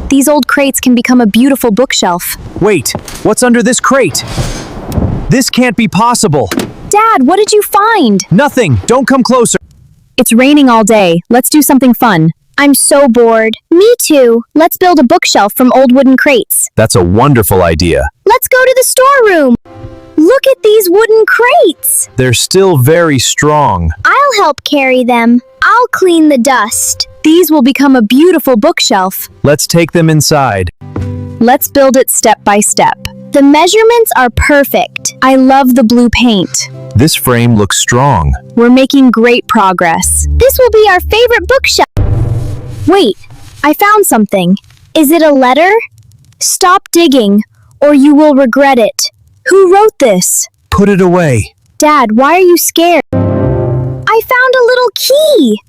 These old crates can become a beautiful bookshelf. Wait, what's under this crate? This can't be possible. Dad, what did you find? Nothing. Don't come closer. It's raining all day. Let's do something fun. I'm so bored. Me too. Let's build a bookshelf from old wooden crates. That's a wonderful idea. Let's go to the storeroom. Look at these wooden crates. They're still very strong. I'll help carry them. I'll clean the dust. These will become a beautiful bookshelf. Let's take them inside. Let's build it step by step. The measurements are perfect. I love the blue paint. This frame looks strong. We're making great progress. This will be our favorite bookshelf. Wait, I found something. Is it a letter? Stop digging, or you will regret it. Who wrote this? Put it away. Dad, why are you scared? I found a little key.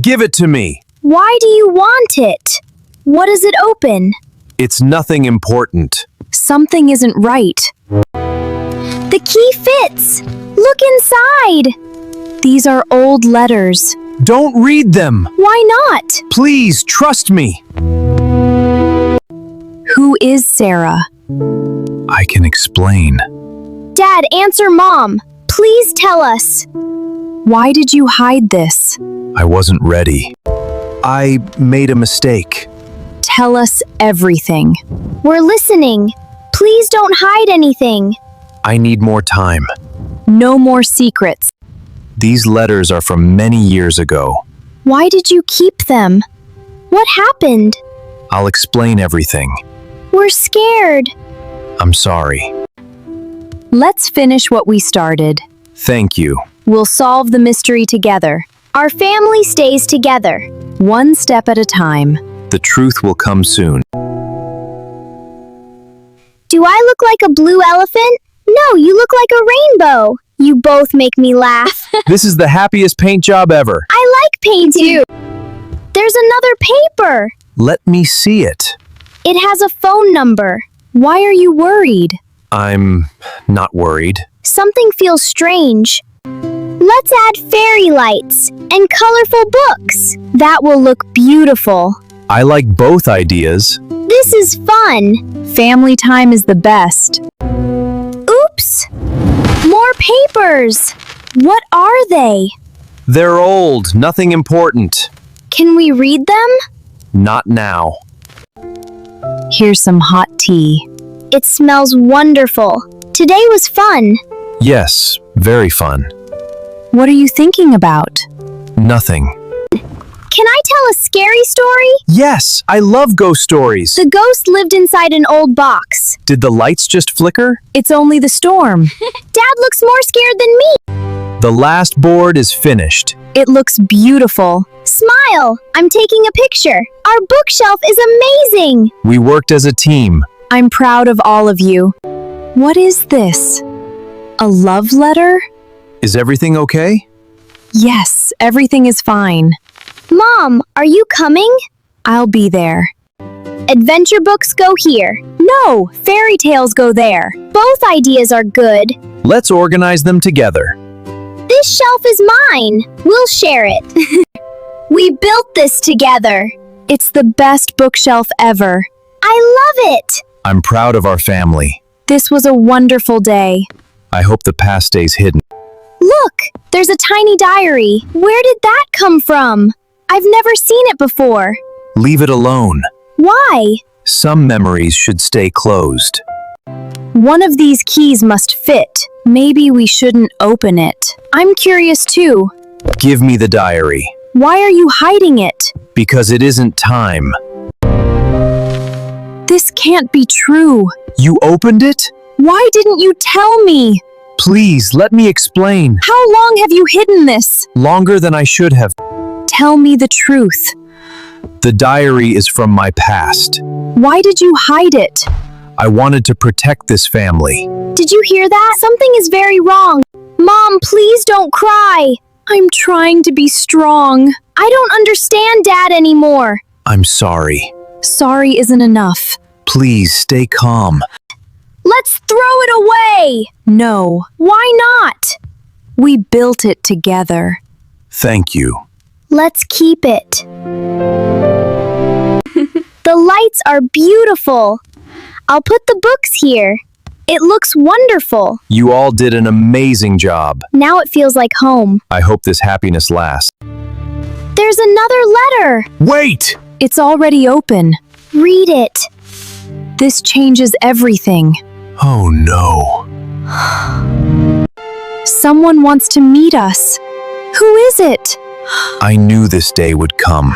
Give it to me. Why do you want it? What does it open? It's nothing important. Something isn't right. The key fits. Look inside. These are old letters. Don't read them. Why not? Please, trust me. Who is Sarah? I can explain. Dad, answer Mom. Please tell us. Why did you hide this? I wasn't ready. I made a mistake. Tell us everything. We're listening. Please don't hide anything. I need more time. No more secrets. These letters are from many years ago. Why did you keep them? What happened? I'll explain everything. We're scared. I'm sorry. Let's finish what we started. Thank you. We'll solve the mystery together. Our family stays together. One step at a time. The truth will come soon. Do I look like a blue elephant? No, you look like a rainbow. You both make me laugh. This is the happiest paint job ever. I like painting. There's another paper. Let me see it. It has a phone number. Why are you worried? I'm not worried. Something feels strange. Let's add fairy lights and colorful books. That will look beautiful. I like both ideas. This is fun. Family time is the best. Oops! More papers. What are they? They're old, nothing important. Can we read them? Not now. Here's some hot tea. It smells wonderful. Today was fun. Yes, very fun. What are you thinking about? Nothing. Can I tell a scary story? Yes, I love ghost stories. The ghost lived inside an old box. Did the lights just flicker? It's only the storm. Dad looks more scared than me. The last board is finished. It looks beautiful. Smile. I'm taking a picture. Our bookshelf is amazing. We worked as a team. I'm proud of all of you. What is this? A love letter? Is everything okay? Yes, everything is fine. Mom, are you coming? I'll be there. Adventure books go here. No, fairy tales go there. Both ideas are good. Let's organize them together. This shelf is mine. We'll share it. We built this together. It's the best bookshelf ever. I love it. I'm proud of our family. This was a wonderful day. I hope the past stays hidden. Look, there's a tiny diary. Where did that come from? I've never seen it before. Leave it alone. Why? Some memories should stay closed. One of these keys must fit. Maybe we shouldn't open it. I'm curious too. Give me the diary. Why are you hiding it? Because it isn't time. This can't be true. You opened it? Why didn't you tell me? Please, let me explain. How long have you hidden this? Longer than I should have. Tell me the truth. The diary is from my past. Why did you hide it? I wanted to protect this family. Did you hear that? Something is very wrong. Mom, please don't cry. I'm trying to be strong. I don't understand Dad anymore. I'm sorry. Sorry isn't enough. Please stay calm. Let's throw it away. No. Why not? We built it together. Thank you. Let's keep it. The lights are beautiful. I'll put the books here. It looks wonderful. You all did an amazing job. Now it feels like home. I hope this happiness lasts. There's another letter. Wait! It's already open. Read it. This changes everything. Oh no. Someone wants to meet us. Who is it? I knew this day would come.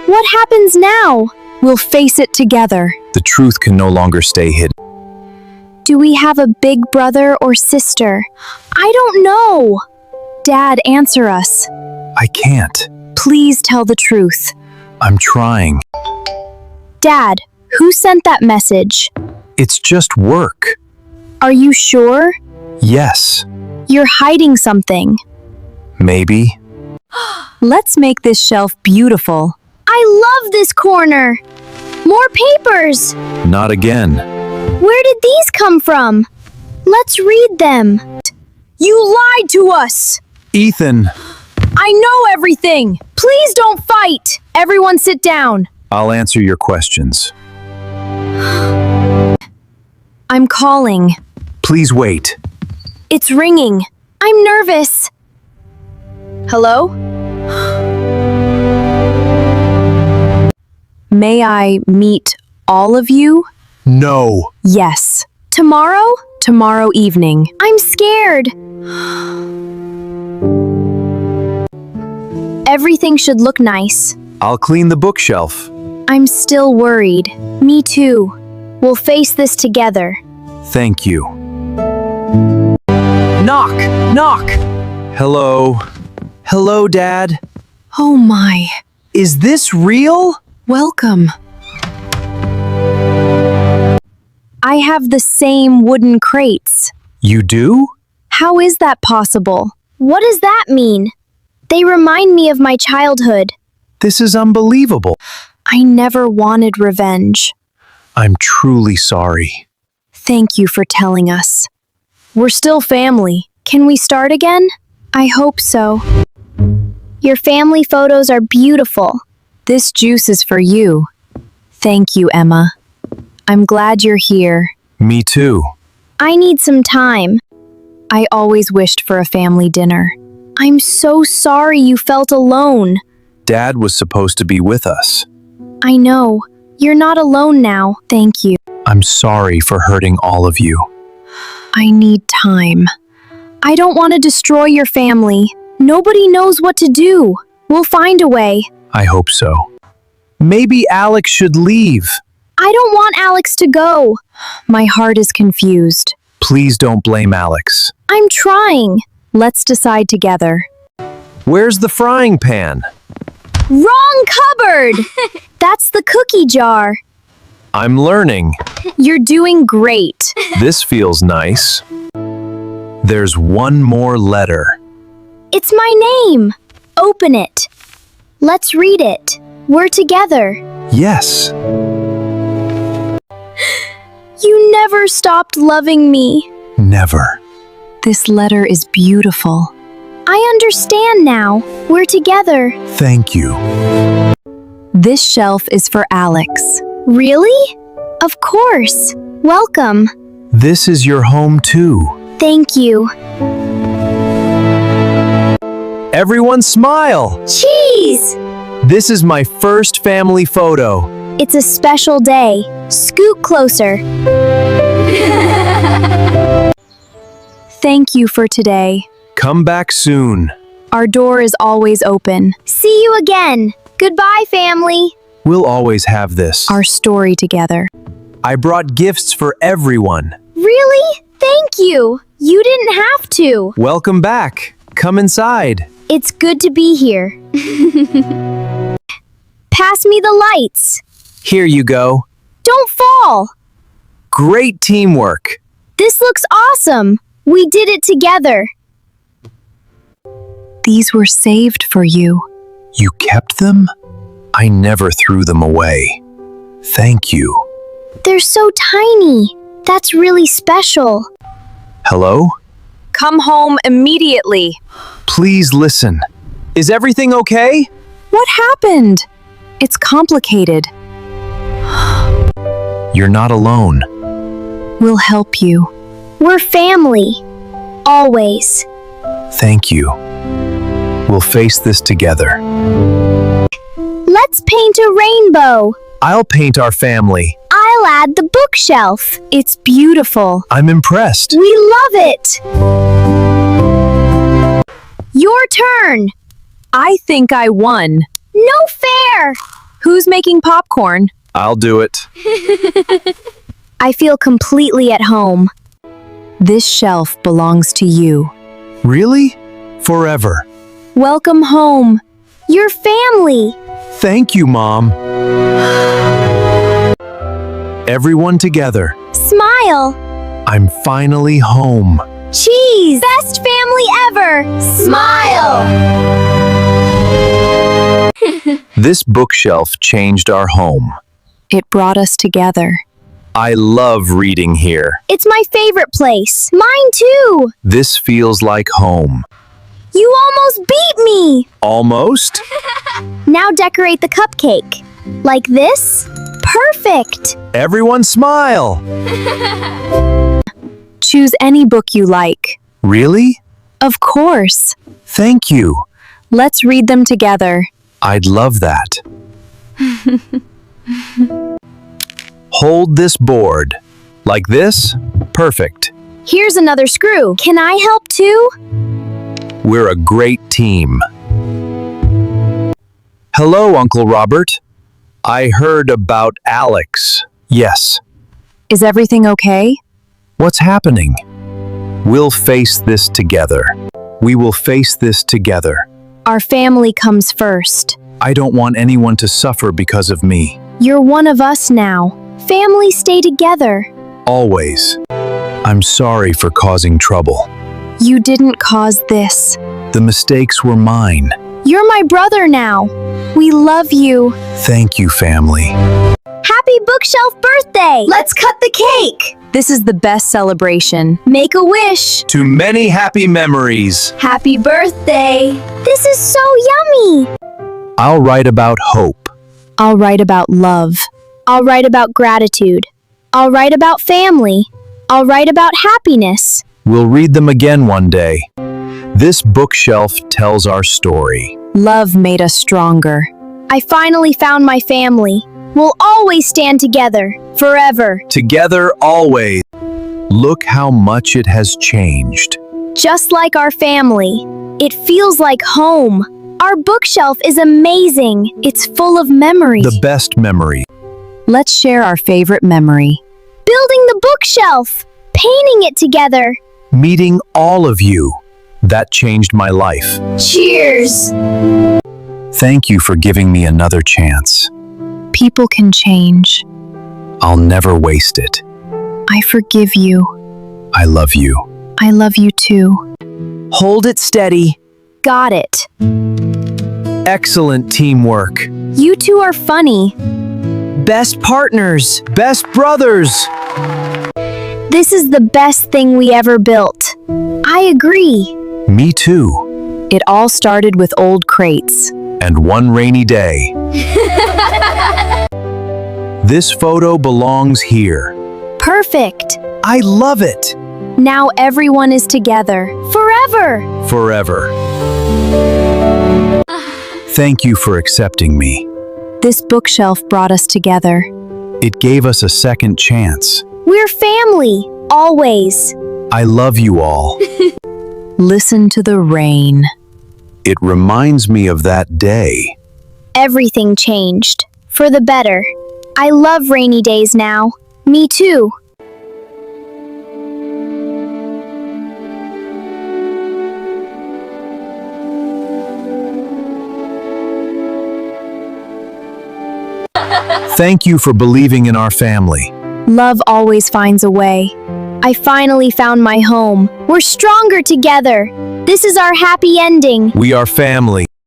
What happens now? We'll face it together. The truth can no longer stay hidden. Do we have a big brother or sister? I don't know. Dad, answer us. I can't. Please tell the truth. I'm trying. Dad, who sent that message? It's just work. Are you sure? Yes. You're hiding something. Maybe. Let's make this shelf beautiful. I love this corner. More papers. Not again. Where did these come from? Let's read them. You lied to us! Ethan, I know everything! Please don't fight! Everyone sit down. I'll answer your questions. I'm calling. Please wait. It's ringing. I'm nervous. Hello? May I meet all of you? No. Yes. Tomorrow? Tomorrow evening. I'm scared. Everything should look nice. I'll clean the bookshelf. I'm still worried. Me too. We'll face this together. Thank you. Knock! Knock! Hello. Hello, Dad. Oh my. Is this real? Welcome. I have the same wooden crates. You do? How is that possible? What does that mean? They remind me of my childhood. This is unbelievable. I never wanted revenge. I'm truly sorry. Thank you for telling us. We're still family. Can we start again? I hope so. Your family photos are beautiful. This juice is for you. Thank you, Emma. I'm glad you're here. Me too. I need some time. I always wished for a family dinner. I'm so sorry you felt alone. Dad was supposed to be with us. I know. You're not alone now. Thank you. I'm sorry for hurting all of you. I need time. I don't want to destroy your family. Nobody knows what to do. We'll find a way. I hope so. Maybe Alex should leave. I don't want Alex to go. My heart is confused. Please don't blame Alex. I'm trying. Let's decide together. Where's the frying pan? Wrong cupboard! That's the cookie jar. I'm learning. You're doing great. This feels nice. There's one more letter. It's my name. Open it. Let's read it. We're together. Yes. You never stopped loving me. Never. This letter is beautiful. I understand now. We're together. Thank you. This shelf is for Alex. Really? Of course. Welcome. This is your home too. Thank you. Everyone smile. Cheese! This is my first family photo. It's a special day. Scoot closer. Thank you for today. Come back soon. Our door is always open. See you again. Goodbye, family. We'll always have this. Our story together. I brought gifts for everyone. Really? Thank you. You didn't have to. Welcome back. Come inside. It's good to be here. Pass me the lights. Here you go. Don't fall. Great teamwork. This looks awesome. We did it together. These were saved for you. You kept them? I never threw them away. Thank you. They're so tiny. That's really special. Hello? Come home immediately. Please listen. Is everything okay? What happened? It's complicated. You're not alone. We'll help you. We're family. Always. Thank you. We'll face this together. Let's paint a rainbow. I'll paint our family. I'll add the bookshelf. It's beautiful. I'm impressed. We love it. Your turn. I think I won. No fair. Who's making popcorn? I'll do it. I feel completely at home. This shelf belongs to you. Really? Forever. Welcome home. Your family. Thank you, Mom. Everyone together. Smile. I'm finally home. Cheese. Best family ever. Smile. This bookshelf changed our home. It brought us together. I love reading here. It's my favorite place. Mine too. This feels like home. You almost beat me. Almost? Now decorate the cupcake. Like this? Perfect. Everyone smile. Choose any book you like. Really? Of course. Thank you. Let's read them together. I'd love that. Hold this board. Like this? Perfect. Here's another screw. Can I help too? We're a great team. Hello, Uncle Robert. I heard about Alex. Yes. Is everything okay? What's happening? We'll face this together. We will face this together. Our family comes first. I don't want anyone to suffer because of me. You're one of us now. Families stay together. Always. I'm sorry for causing trouble. You didn't cause this. The mistakes were mine. You're my brother now. We love you. Thank you, family. Happy bookshelf birthday! Let's cut the cake! This is the best celebration. Make a wish! To many happy memories. Happy birthday! This is so yummy! I'll write about hope. I'll write about love. I'll write about gratitude. I'll write about family. I'll write about happiness. We'll read them again one day. This bookshelf tells our story. Love made us stronger. I finally found my family. We'll always stand together, forever. Together always. Look how much it has changed. Just like our family. It feels like home. Our bookshelf is amazing. It's full of memories. The best memory. Let's share our favorite memory. Building the bookshelf. Painting it together. Meeting all of you. That changed my life. Cheers! Thank you for giving me another chance. People can change. I'll never waste it. I forgive you. I love you. I love you too. Hold it steady. Got it. Excellent teamwork. You two are funny. Best partners. Best brothers. This is the best thing we ever built. I agree. Me too. It all started with old crates. And one rainy day. This photo belongs here. Perfect. I love it. Now everyone is together. Forever. Forever. Thank you for accepting me. This bookshelf brought us together. It gave us a second chance. We're family. Always. I love you all. Listen to the rain. It reminds me of that day. Everything changed. For the better. I love rainy days now. Me too. Thank you for believing in our family. Love always finds a way. I finally found my home. We're stronger together. This is our happy ending. We are family.